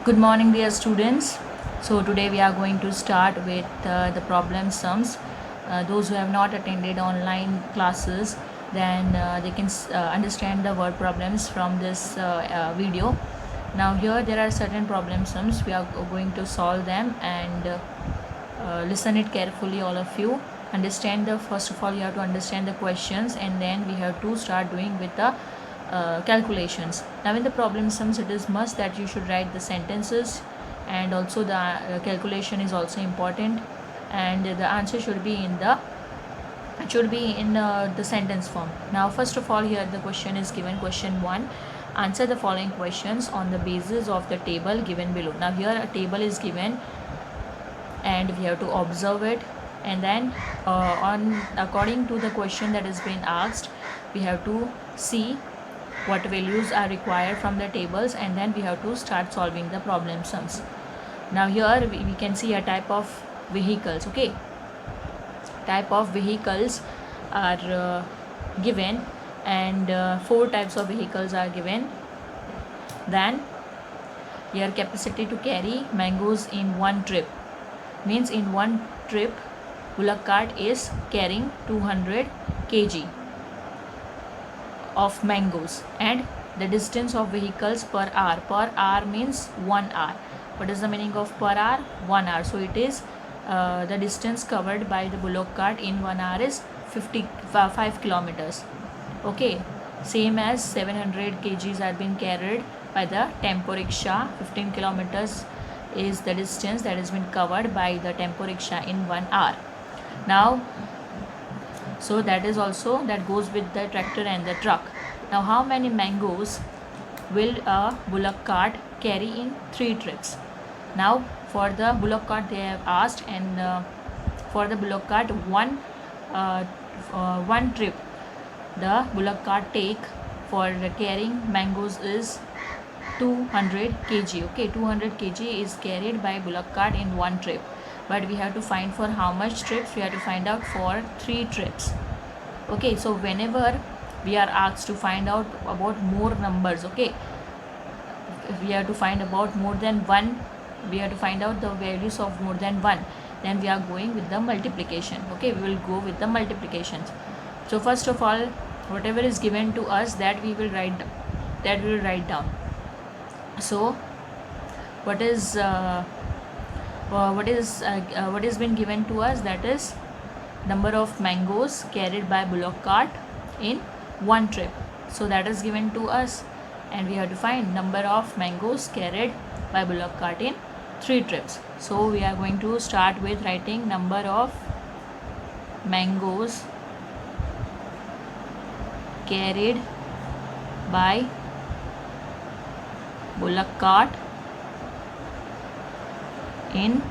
Good morning, dear students. So today we are going to start with the problem sums. Those who have not attended online classes, then they can understand the word problems from this video. Now here there are certain problem sums. We are going to solve them and listen it carefully, all of you. Understand the first of all you have to understand the questions, and then we have to start doing with the calculations. Now in the problem sums, it is must that you should write the sentences, and also the calculation is also important, and the answer should be in the sentence form. Now first of all, here the question is given. Question 1: answer the following questions on the basis of the table given below. Now here a table is given and we have to observe it, and then on according to the question that has been asked, we have to see what values are required from the tables, and then we have to start solving the problem sums. Now here we can see a type of vehicles. Okay, type of vehicles are given, and four types of vehicles are given. Then here capacity to carry mangoes in one trip means in one trip bullock cart is carrying 200 kg of mangoes, and the distance of vehicles per hour means 1 hour. What is the meaning of per hour? 1 hour. So it is the distance covered by the bullock cart in 1 hour is 5 kilometers. Okay, same as 700 kgs are being carried by the tempo rickshaw. 15 kilometers is the distance that has been covered by the tempo rickshaw in 1 hour. Now so that is also that goes with the tractor and the truck. Now how many mangoes will a bullock cart carry in 3 trips? Now for the bullock cart they have asked, and for the bullock cart one trip the bullock cart take for carrying mangoes is 200 kg. Okay, 200 kg is carried by bullock cart in one trip, but we have to find for how much trips. We have to find out for 3 trips. Okay, so whenever we are asked to find out about more numbers, okay, if we have to find about more than one, we have to find out the values of more than one, then we are going with the multiplication. Okay, we will go with the multiplications. So first of all, whatever is given to us, that we will write down. So what is been given to us, that is number of mangoes carried by bullock cart in one trip. So that is given to us, and we have to find number of mangoes carried by bullock cart in 3 trips. So we are going to start with writing number of mangoes carried by bullock cart in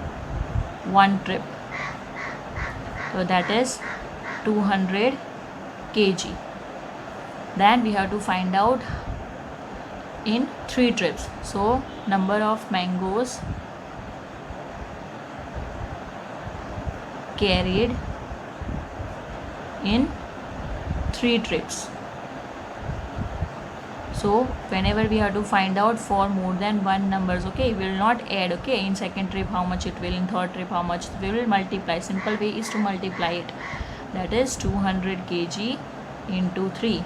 one trip. So that is 200 kg. Then we have to find out in 3 trips. So number of mangoes carried in 3 trips. So whenever we have to find out for more than one numbers, okay, we will not add. Okay, in second trip how much it will, in third trip how much, we will multiply. Simple way is to multiply it. That is 200 kg into 3.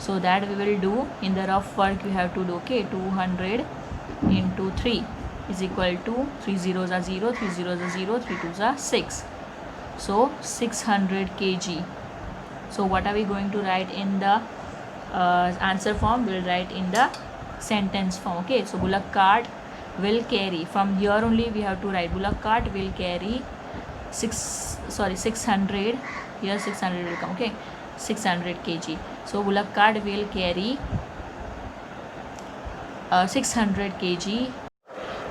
So that we will do in the rough work we have to do. Okay, 200 into 3 is equal to 3 zeros are 0, 3 zeros are 0, 3 twos are 6. So 600 kg. So what are we going to write in the answer form? We will write in the sentence form. Okay, so bullock cart will carry, from here only we have to write bullock cart will carry 600, here 600 will come. Okay, 600 kg. So bullock cart will carry 600 kg.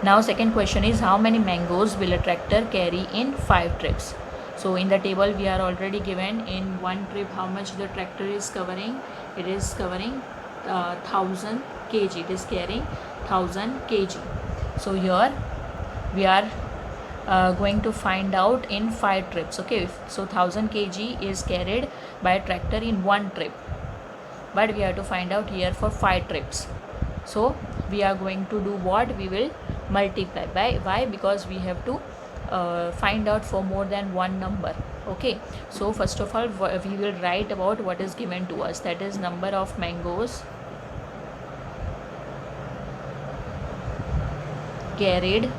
Now second question is how many mangoes will a tractor carry in 5 trips? So in the table we are already given in one trip how much the tractor is covering. It is covering 1000 kg. It is carrying 1000 kg. So here we are going to find out in 5 trips. Okay, so 1000 kg is carried by a tractor in one trip, but we have to find out here for 5 trips. So we are going to do what? We will multiply by. Why? Because we have to find out for more than one number. Okay, so first of all we will write about what is given to us, that is number of mangoes carried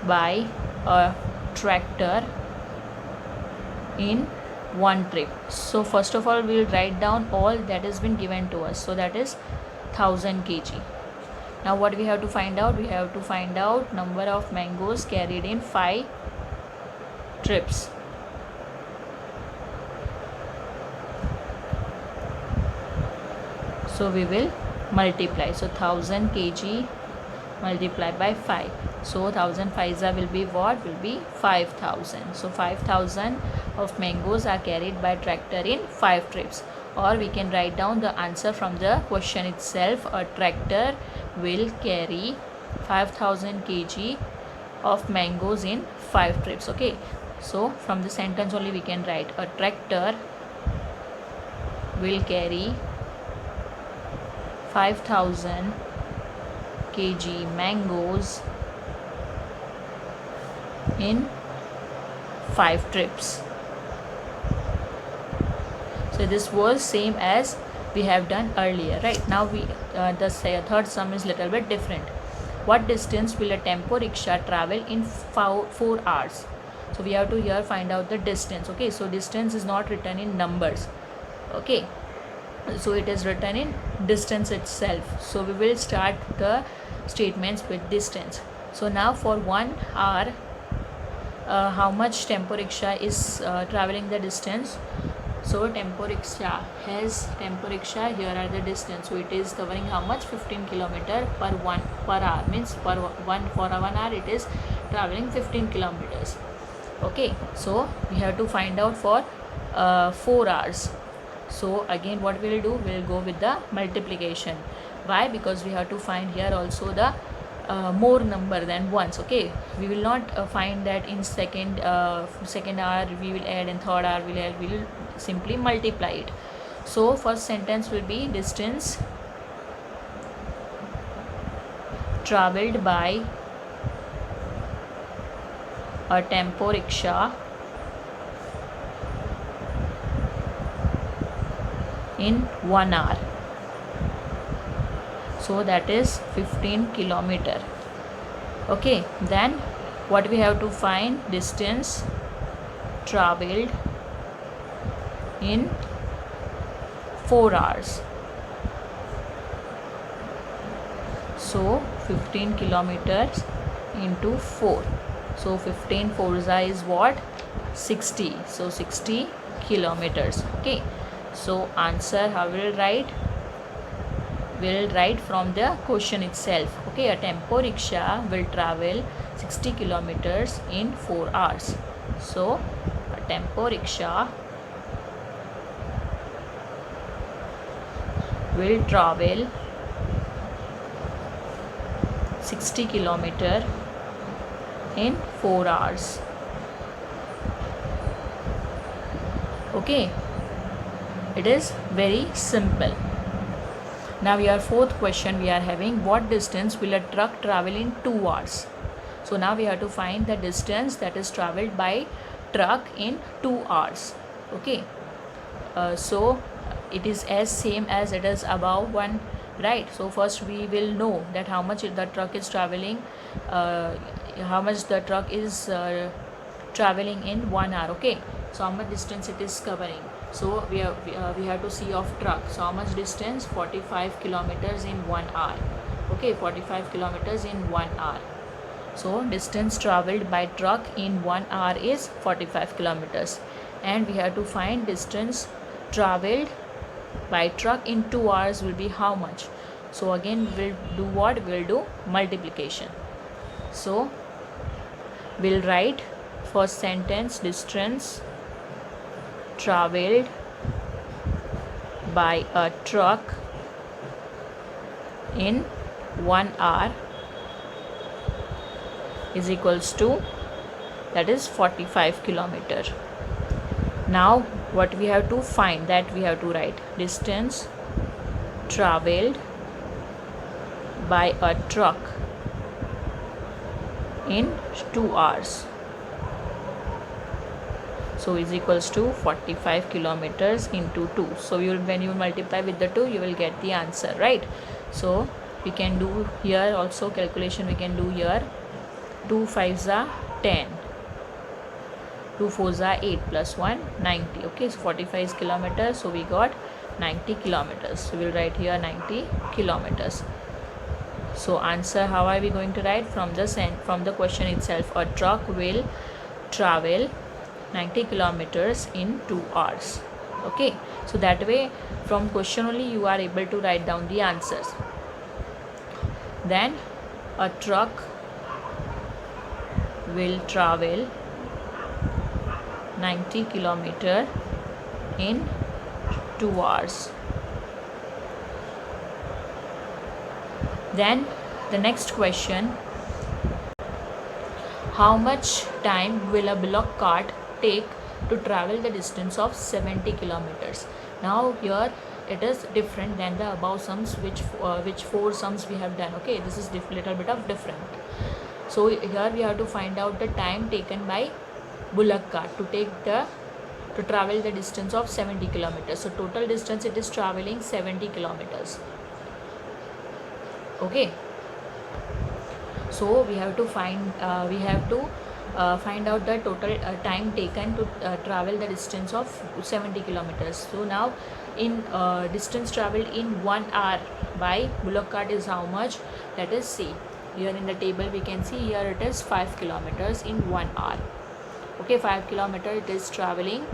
by a tractor in one trip. So first of all we will write down all that has been given to us, so that is 1000 kg. Now what we have to find out? We have to find out number of mangoes carried in 5 trips. So we will multiply. So 1000 kg multiplied by 5. So 1000 5s will be what? Will be 5000. So 5000 of mangoes are carried by tractor in 5 trips. Or we can write down the answer from the question itself. A tractor will carry 5000 kg of mangoes in 5 trips. Okay, so from the sentence only we can write a tractor will carry 5000 kg mangoes in 5 trips. So this was same as we have done earlier, right? Now we the third sum is little bit different. What distance will a tempo rickshaw travel in 4 hours? So we have to here find out the distance. Okay, so distance is not written in numbers. Okay, so it is written in distance itself. So we will start the statements with distance. So now for 1 hour how much tempo rickshaw is traveling the distance? So tempo rickshaw here are the distance. So it is covering how much? 15 kilometer per hour, means for 1 hour it is traveling 15 kilometers. Okay, so we have to find out for 4 hours. So again what we will do? We will go with the multiplication. Why? Because we have to find here also the more number than once. Okay, we will not find that in second hour we will add, and third hour we will simply multiply it. So first sentence will be distance traveled by a tempo rickshaw in 1 hour. So that is 15 kilometer. Okay, then what we have to find? Distance traveled in 4 hours. So 15 kilometers into 4. So 15 4 is what? 60. So 60 kilometers. Okay, so answer how we will write? We will write from the question itself. Okay, a tempo rickshaw will travel 60 kilometers in 4 hours. So a tempo rickshaw will travel 60 kilometer in 4 hours. Okay, it is very simple. Now your fourth question we are having, what distance will a truck travel in 2 hours? So now we have to find the distance that is traveled by truck in 2 hours. Okay, so it is as same as it is above one, right? So first we will know that how much the truck is traveling, traveling in 1 hour. Okay, so how much distance it is covering? So we have to see of truck. So how much distance? 45 kilometers in 1 hour. Okay, 45 kilometers in 1 hour. So distance traveled by truck in 1 hour is 45 kilometers, and we have to find distance traveled by truck in 2 hours will be how much? So again we'll do what? We'll do multiplication. So we'll write first sentence, distance traveled by a truck in 1 hour is equals to, that is 45 kilometer. Now what we have to find? That we have to write distance traveled by a truck in 2 hours. So is equals to 45 kilometers into 2. So you will, when you multiply with the 2, you will get the answer, right? So we can do here also calculation. We can do here 2 5s are 10, 2 4s are 8, plus 1 90. Okay, so 45 is kilometers, so we got 90 kilometers. So we'll write here 90 kilometers. So answer, how are we going to write? From the question itself, a truck will travel 90 kilometers in 2 hours. Okay, so that way from question only you are able to write down the answers. Then a truck will travel 90 kilometer in 2 hours. Then the next question, how much time will a bullock cart take to travel the distance of 70 kilometers? Now here it is different than the above sums, which 4 sums we have done. Okay, this is little bit of different. So here we have to find out the time taken by bullock cart to travel the distance of 70 kilometers. So total distance it is traveling 70 kilometers. Okay, so we have to find out the total time taken to travel the distance of 70 kilometers. So now in distance traveled in 1 hour by bullock cart is how much? That is, see here in the table we can see here it is 5 kilometers in 1 hour. Okay, 5 kilometers it is traveling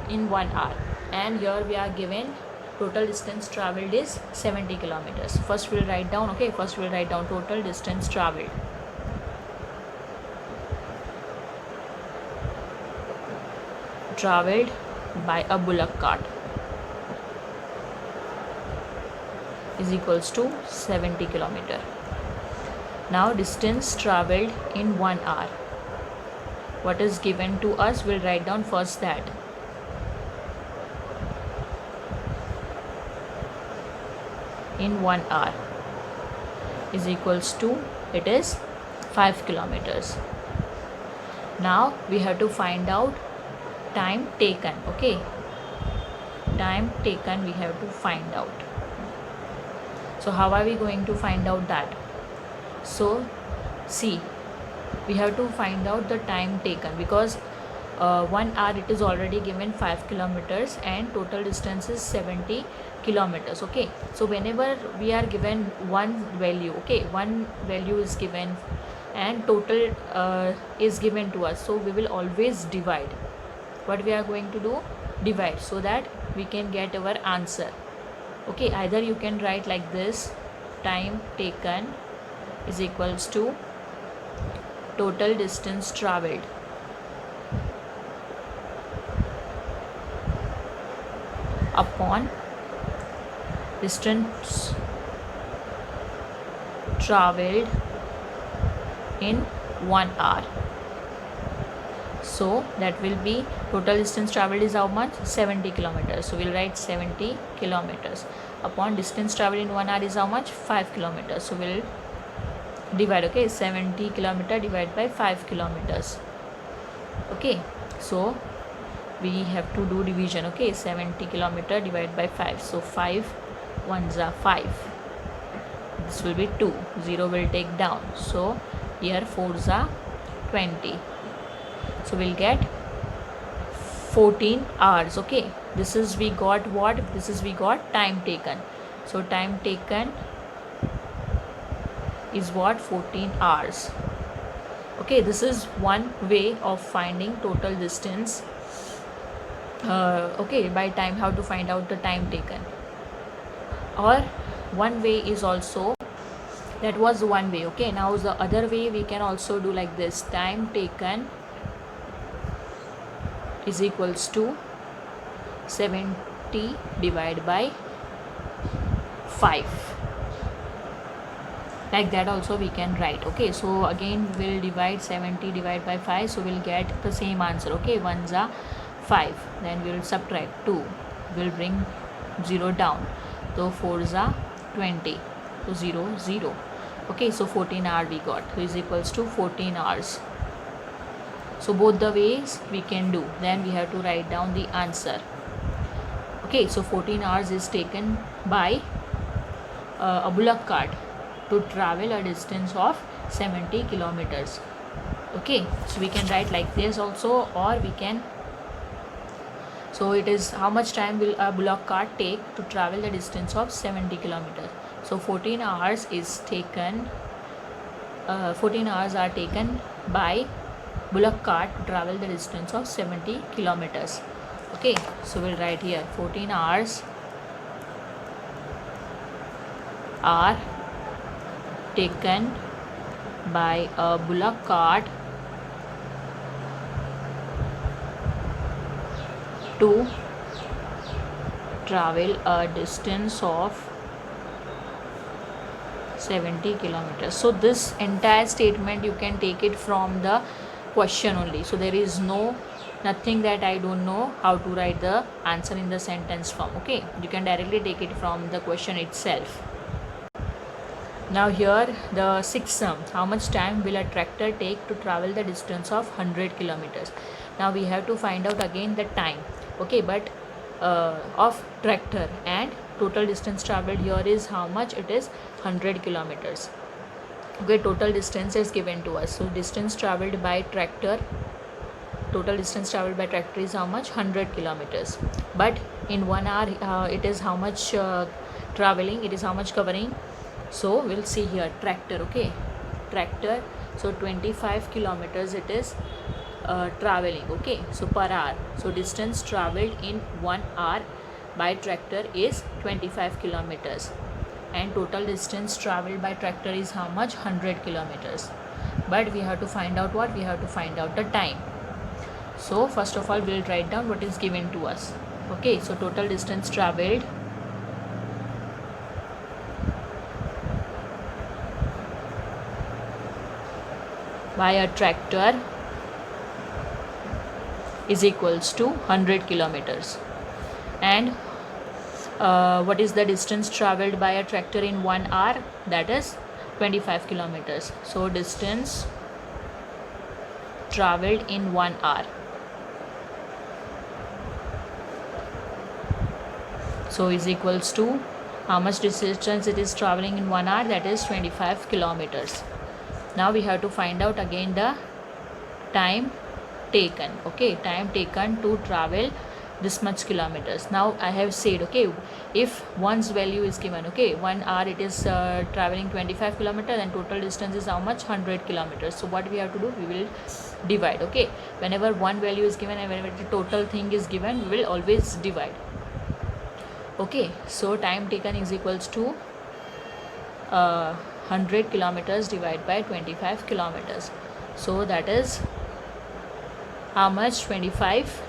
in 1 hour, and here we are given total distance traveled is 70 kilometers. First we'll write down, okay, first we'll write down total distance traveled. Traveled by a bullock cart is equals to 70 kilometer. Now distance traveled in 1 hour. What is given to us? We'll write down first that. In 1 hour is equals to, it is 5 kilometers. Now we have to find out time taken. Okay, time taken we have to find out. So how are we going to find out that? So see, we have to find out the time taken, because 1 hour it is already given 5 kilometers and total distance is 70 kilometers. Okay, so whenever we are given one value, okay, one value is given and total is given to us, so we will always divide. What we are going to do? Divide, so that we can get our answer. Okay, either you can write like this, time taken is equals to total distance traveled upon distance traveled in 1 hour. So that will be total distance traveled is how much? 70 kilometers. So we'll write 70 kilometers upon distance traveled in 1 hour is how much? 5 kilometers. So we'll divide. Okay, 70 kilometer divided by 5 kilometers. Okay, so we have to do division. Okay, 70 kilometer divided by 5. So 5 ones are 5. This will be 2. 0 will take down. So here 4s are 20. So we'll get 14 hours. Okay, this is we got what? This is we got time taken. So time taken is what? 14 hours. Okay, this is one way of finding total distance. Okay, by time, how to find out the time taken. Or one way is also, that was one way. Okay, now the other way we can also do like this, time taken is equals to 70 divided by 5. Like that also we can write. Okay, so again we'll divide 70 divided by 5, so we'll get the same answer. Okay, 1s are 5, then we'll subtract 2, we'll bring 0 down, so 4s are 20. So 0, 0. Okay, so 14 hour we got, so is equals to 14 hours. So both the ways we can do. Then we have to write down the answer. Okay, so 14 hours is taken by a bullock cart to travel a distance of 70 kilometers. Okay, so we can write like this also, or we can, so it is how much time will a bullock cart take to travel the distance of 70 kilometers. So 14 hours is taken, 14 hours are taken by bullock cart to travel the distance of 70 kilometers. Okay, so we'll write here 14 hours are taken by a bullock cart to travel a distance of 70 kilometers. So this entire statement you can take it from the question only. So there is nothing that I don't know how to write the answer in the sentence form. Okay, you can directly take it from the question itself. Now here the sixth sum, how much time will a tractor take to travel the distance of 100 kilometers. Now we have to find out again the time. Okay, but of tractor, and total distance traveled here is how much, it is 100 kilometers. Okay, total distance is given to us. So distance traveled by tractor, total distance traveled by tractor is how much, 100 kilometers. But in 1 hour it is how much traveling, it is how much covering. So we'll see here tractor. Okay, tractor, so 25 kilometers it is traveling. Okay, so per hour, so distance traveled in 1 hour by tractor is 25 kilometers, and total distance traveled by tractor is how much, 100 kilometers. But we have to find out what, we have to find out the time. So first of all we'll write down what is given to us. Okay, so total distance traveled by a tractor is equals to 100 kilometers. And what is the distance traveled by a tractor in 1 hour, that is 25 kilometers. So distance traveled in 1 hour, so is equals to how much distance it is traveling in 1 hour, that is 25 kilometers. Now we have to find out again the time taken. Okay, time taken to travel this much kilometers. Now I have said, okay, if one's value is given, okay, 1 hour it is traveling 25 kilometers, and total distance is how much, 100 kilometers. So what we have to do, we will divide. Okay, whenever one value is given and whenever the total thing is given, we will always divide. Okay, so time taken is equals to 100 kilometers divided by 25 kilometers. So that is how much, 25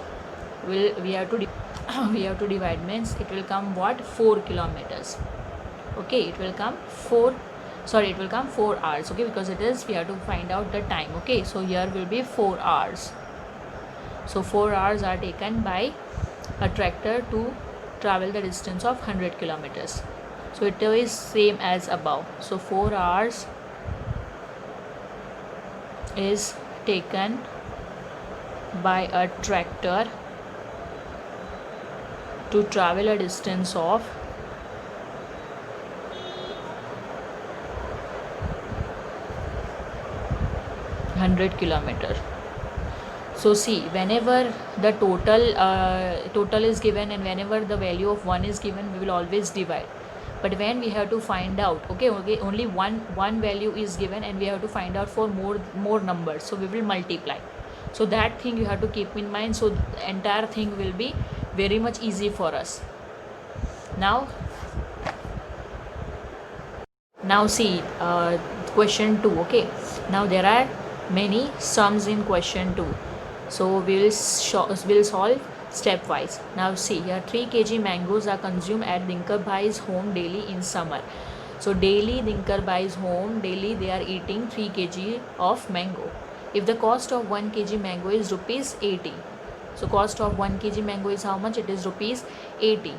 will we have to we have to divide, means it will come what, 4 kilometers. Okay, it will come 4 hours. Okay, because it is, we have to find out the time. Okay, so here will be 4 hours. So 4 hours are taken by a tractor to travel the distance of 100 kilometers. So it is same as above. So 4 hours is taken by a tractor to travel a distance of 100 kilometers. So see, whenever the total is given and whenever the value of 1 is given, we will always divide. But when we have to find out, okay, only one value is given and we have to find out for more numbers, so we will multiply. So that thing you have to keep in mind, so the entire thing will be very much easy for us. Now see question 2. Okay, now there are many sums in question 2, so we'll solve stepwise. Now see here, 3 kg mangoes are consumed at Dinkar Bhai's home daily in summer. So daily Dinkar Bhai's home, daily they are eating 3 kg of mango. If the cost of 1 kg mango is rupees 80, so cost of 1 kg mango is how much, it is rupees 80.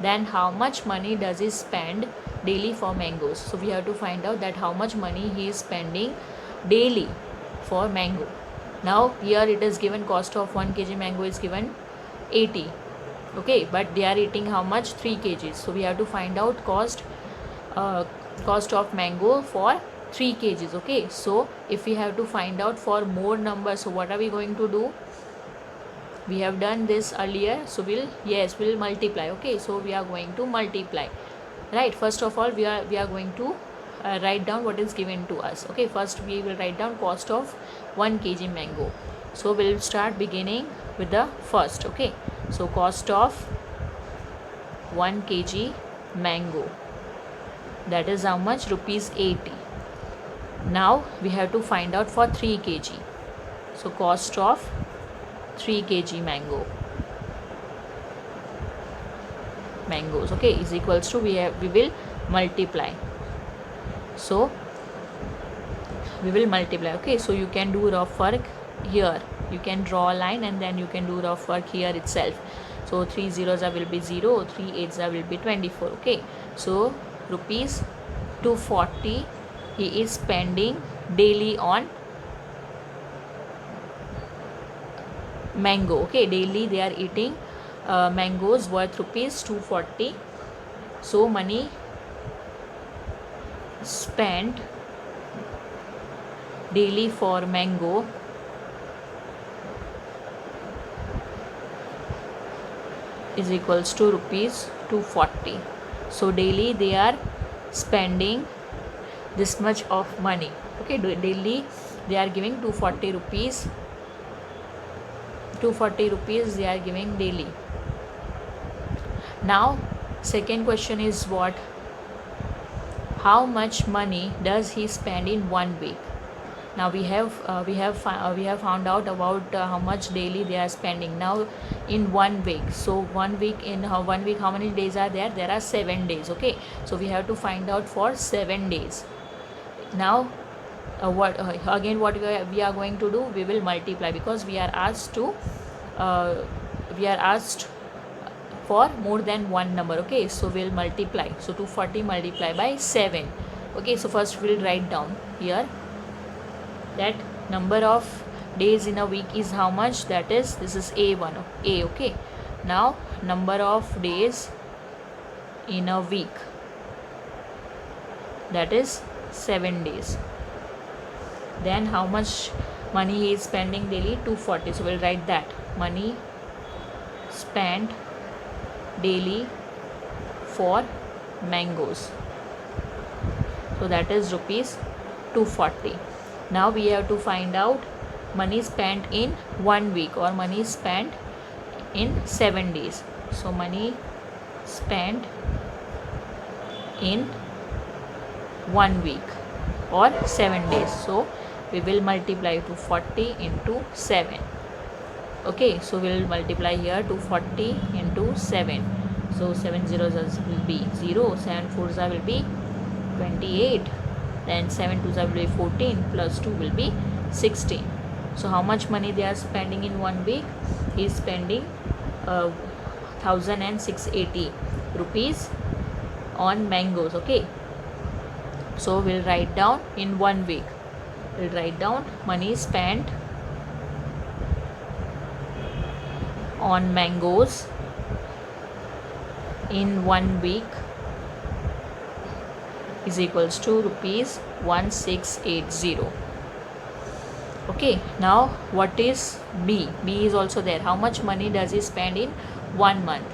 Then how much money does he spend daily for mangoes. So we have to find out that how much money he is spending daily for mango. Now here it is given cost of 1 kg mango is given 80. Okay, but they are eating how much? 3 kgs. So we have to find out cost of mango for 3 kgs. Okay, so if we have to find out for more numbers, so what are we going to do? We have done this earlier, so we'll multiply. Okay, so we are going to multiply, right? First of all, we are going to write down what is given to us. Okay, first we will write down cost of 1 kg mango. So we'll start beginning with the first. Okay, so cost of 1 kg mango, that is how much? Rupees 80. Now we have to find out for 3 kg. So cost of 3 kg mangoes, okay, is equals to, we will multiply. So we will multiply. Okay, so you can do rough work here. You can draw a line and then you can do rough work here itself. So 3 zeros will be 0, 3 eights will be 24. Okay, so rupees 240 he is spending daily on mango. Okay, daily they are eating mangoes worth rupees 240. So money spent daily for mango is equals to rupees 240. So daily they are spending this much of money. Okay, daily they are giving 240 rupees. 240 rupees they are giving daily. Now second question is what? How much money does he spend in 1 week? Now we have found out about how much daily they are spending. Now in 1 week, so 1 week, in 1 week how many days are there? There are 7 days. Okay, so we have to find out for 7 days. Now what we are going to do? We will multiply, because we are asked for more than one number. Okay, so we'll multiply. So 240 multiply by 7. Okay, so first we'll write down here that number of days in a week is how much? That is, this is A1. Okay, now number of days in a week, that is 7 days. Then how much money he is spending daily? 240. So we'll write that money spent daily for mangoes, so that is rupees 240. Now we have to find out money spent in 1 week or money spent in 7 days. So money spent in 1 week or 7 days. So we will multiply 240 into 7. Okay, so we will multiply here 240 into 7. So 7 zeros will be 0, 7 fours will be 28, then 7 twos will be 14, plus 2 will be 16. So how much money they are spending in 1 week? He is spending 1680 rupees on mangoes. Okay, so we'll write down in 1 week. We'll write down money spent on mangoes in 1 week is equals to rupees 1680. Okay, now what is B? B is also there. How much money does he spend in 1 month?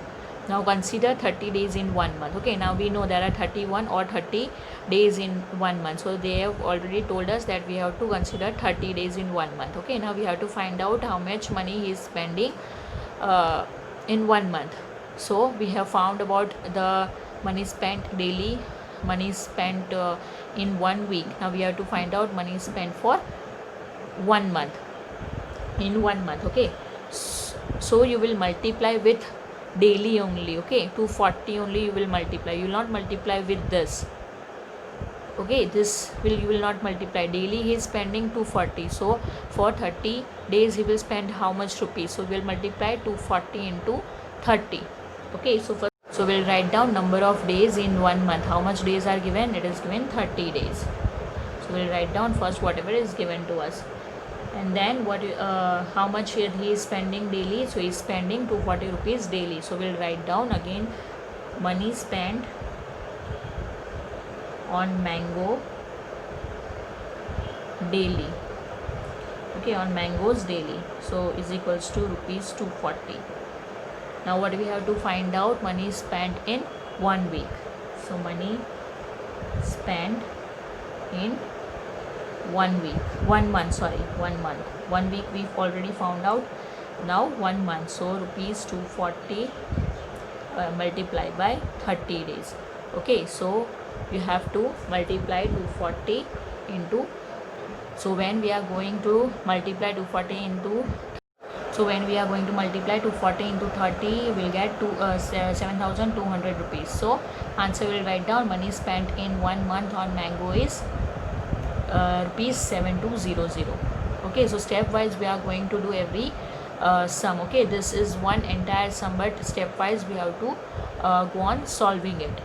Now consider 30 days in 1 month. Okay, now we know there are 31 or 30 days in 1 month. So they have already told us that we have to consider 30 days in 1 month. Okay, now we have to find out how much money he is spending in 1 month. So we have found about the money spent daily, money spent in 1 week. Now we have to find out money spent for 1 month, in 1 month. Okay, so you will multiply with daily only. Okay, 240 only you will multiply. You will not multiply with this. Okay, you will not multiply. Daily he is spending 240. So for 30 days he will spend how much rupees? So we will multiply 240 into 30. Okay, so So we'll write down number of days in 1 month. How much days are given? It is given 30 days. So we'll write down first whatever is given to us, and then how much he is spending daily. So he is spending 240 rupees daily. So we'll write down again money spent on mango daily. Okay, on mangoes daily. So is equals to rupees 240. Now what we have to find out? Money spent in 1 week. So money spent in 1 week, 1 month, sorry, 1 month. 1 week we've already found out. Now 1 month. So rupees 240 multiply by 30 days. Okay, so you have to multiply 240 into, so when we are going to multiply 240 into, so when we are going to multiply 240 into 30, we'll get 7,200 rupees. So answer will write down money spent in 1 month on mango is rupees 7200. Okay, so stepwise we are going to do every sum. Okay, this is one entire sum, but stepwise we have to go on solving it.